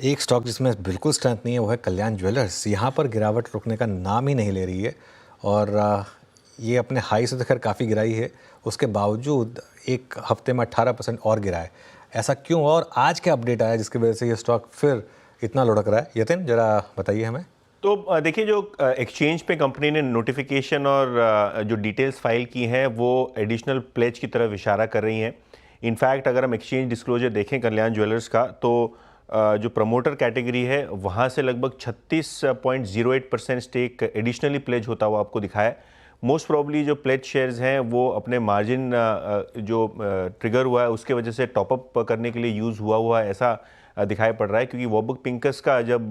एक स्टॉक जिसमें बिल्कुल स्ट्रेंथ नहीं है वो है कल्याण ज्वेलर्स। यहाँ पर गिरावट रुकने का नाम ही नहीं ले रही है और ये अपने हाई से तो खैर काफ़ी गिराई है, उसके बावजूद एक हफ्ते में 18% और गिरा है। ऐसा क्यों और आज क्या अपडेट आया जिसकी वजह से ये स्टॉक फिर इतना लुढ़क रहा है? यतिन जरा बताइए हमें। तो देखिए, जो एक्सचेंज पे कंपनी ने नोटिफिकेशन और जो डिटेल्स फाइल की हैं वो एडिशनल प्लेज की तरफ इशारा कर रही हैं। इनफैक्ट अगर हम एक्सचेंज डिस्क्लोजर देखें कल्याण ज्वेलर्स का, तो जो प्रमोटर कैटेगरी है वहाँ से लगभग 36.08% स्टेक एडिशनली प्लेज होता हुआ आपको दिखाया है। मोस्ट प्रॉब्ली जो प्लेज शेयर्स हैं वो अपने मार्जिन जो ट्रिगर हुआ है उसके वजह से टॉपअप करने के लिए यूज़ हुआ है, ऐसा दिखाई पड़ रहा है। क्योंकि वॉबक पिंकस का जब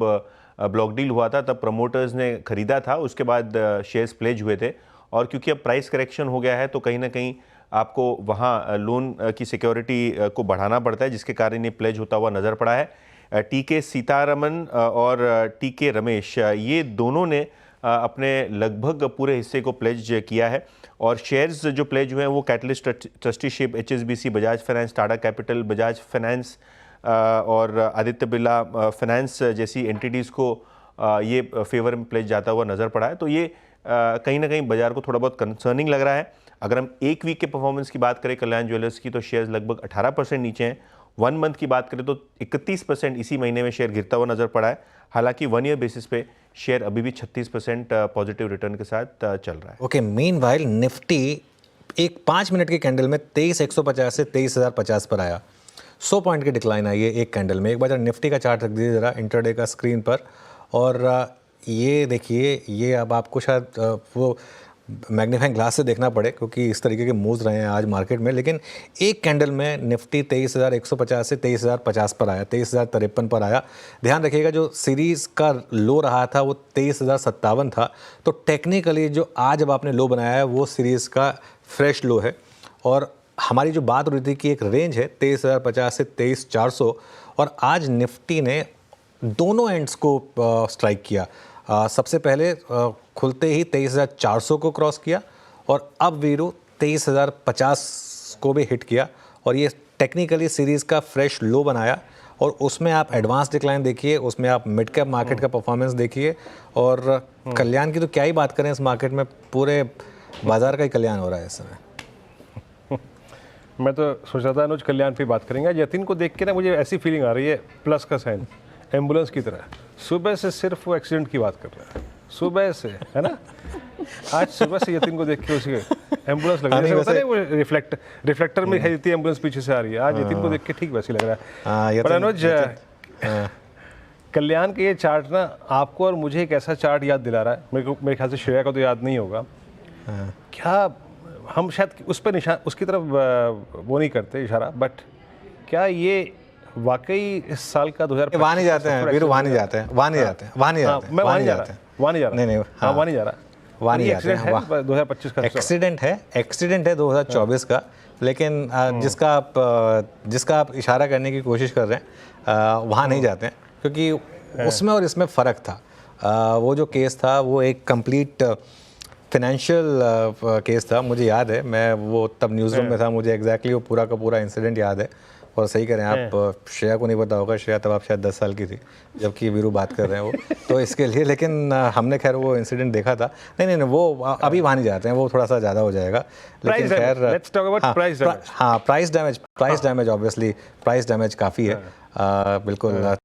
ब्लॉक डील हुआ था तब प्रमोटर्स ने ख़रीदा था, उसके बाद शेयर्स प्लेज हुए थे। और क्योंकि अब प्राइस करेक्शन हो गया है तो कहीं ना कहीं आपको वहाँ लोन की सिक्योरिटी को बढ़ाना पड़ता है, जिसके कारण ये प्लेज होता हुआ नज़र पड़ा है। टीके सीतारमन और टीके रमेश, ये दोनों ने अपने लगभग पूरे हिस्से को प्लेज किया है। और शेयर्स जो प्लेज हुए हैं वो catalyst trusteeship, HSBC, Bajaj finance, Tata capital, Bajaj finance और आदित्य बिरला फाइनेंस जैसी एंटिटीज़ को ये फेवर में प्लेज जाता हुआ नज़र पड़ा है। तो ये कहीं ना कहीं बाजार को थोड़ा बहुत कंसर्निंग लग रहा है। अगर हम एक वीक के परफॉर्मेंस की बात करें कल्याण ज्वेलर्स की, तो शेयर्स लगभग 18% नीचे हैं। 1 मंथ की बात करें तो 31% इसी महीने में शेयर गिरता हुआ नज़र पड़ा है। हालांकि 1 ईयर बेसिस पे शेयर अभी भी 36% पॉजिटिव रिटर्न के साथ चल रहा है। ओके, मीनवाइल निफ्टी एक 5 मिनट की कैंडल में 23,150 से 23,050 पर आया। 100 पॉइंट की डिक्लाइन आई है एक कैंडल में। एक बार जरा निफ्टी का चार्ट रख दीजिए ज़रा इंटरडे का स्क्रीन पर। और ये देखिए, ये अब आपको शायद वो मैग्नीफाइंग ग्लास से देखना पड़े क्योंकि इस तरीके के मूव्स रहे हैं आज मार्केट में। लेकिन एक कैंडल में निफ्टी 23,150 से 23,050 पर आया, 23,053 पर आया। ध्यान रखिएगा जो सीरीज़ का लो रहा था वो 23,057 था। तो टेक्निकली जो आज अब आपने लो बनाया है वो सीरीज़ का फ्रेश लो है। और हमारी जो बात हो रही थी कि एक रेंज है 23,050 से 23,400, और आज निफ्टी ने दोनों एंड्स को स्ट्राइक किया। सबसे पहले खुलते ही 23,400 को क्रॉस किया और अब वीरू 23,050 को भी हिट किया। और ये टेक्निकली सीरीज़ का फ्रेश लो बनाया। और उसमें आप एडवांस डिक्लाइन देखिए, उसमें आप मिड कैप मार्केट का परफॉर्मेंस देखिए। और कल्याण की तो क्या ही बात करें, इस मार्केट में पूरे बाजार का ही कल्याण हो रहा है इस समय। मैं तो सोच रहा था अनुज कल्याण पे बात करेंगे। यतिन को देख के ना मुझे ऐसी फीलिंग आ रही है, प्लस का साइन, एम्बुलेंस की तरह। सुबह से सिर्फ वो एक्सीडेंट की बात कर रहा है, सुबह से, है ना। आज सुबह से यतिन को देख के उसी एम्बुलेंस लग रही है, वो रिफ्लेक्टर में दिखाई देती है, एम्बुलेंस पीछे से आ रही है। आज यतिन को देख के ठीक वैसे लग रहा है। पर अनुज, कल्याण के ये चार्ट ना आपको और मुझे एक ऐसा चार्ट याद दिला रहा है, मेरे ख्याल से श्रेया को तो याद नहीं होगा। क्या हम शायद उस पर निशान, उसकी तरफ वो नहीं करते इशारा, बट क्या ये वाकई इस साल का 2000 वहाँ नहीं जाते हैं वीरू, वहाँ नहीं जाते हैं, वहाँ नहीं जाते हैं, वहाँ नहीं जाते हैं, मैं वहाँ नहीं जा रहा, वहाँ नहीं जा रहा, नहीं हाँ वहाँ नहीं जा रहा, वहाँ नहीं जाते हैं। 2025 का एक्सीडेंट है 2024 का। लेकिन जिसका आप इशारा करने की कोशिश कर रहे हैं वहाँ नहीं जाते हैं, क्योंकि उसमें और इसमें फ़र्क था। वो जो केस था वो एक कंप्लीट फाइनेंशियल केस था, मुझे याद है। मैं वो तब न्यूज़ रूम में था, मुझे एग्जैक्टली वो पूरा का पूरा इंसिडेंट याद है। और सही करें आप, श्रेया को नहीं पता होगा, श्रेया तब आप शायद 10 साल की थी जबकि वीरू बात कर रहे हैं वो, तो इसके लिए। लेकिन हमने खैर वो इंसिडेंट देखा था। नहीं, वो अभी वहाँ नहीं जाते हैं, वो थोड़ा सा ज़्यादा हो जाएगा। लेकिन खैर, हाँ, price damage obviously, price damage काफ़ी है, बिल्कुल।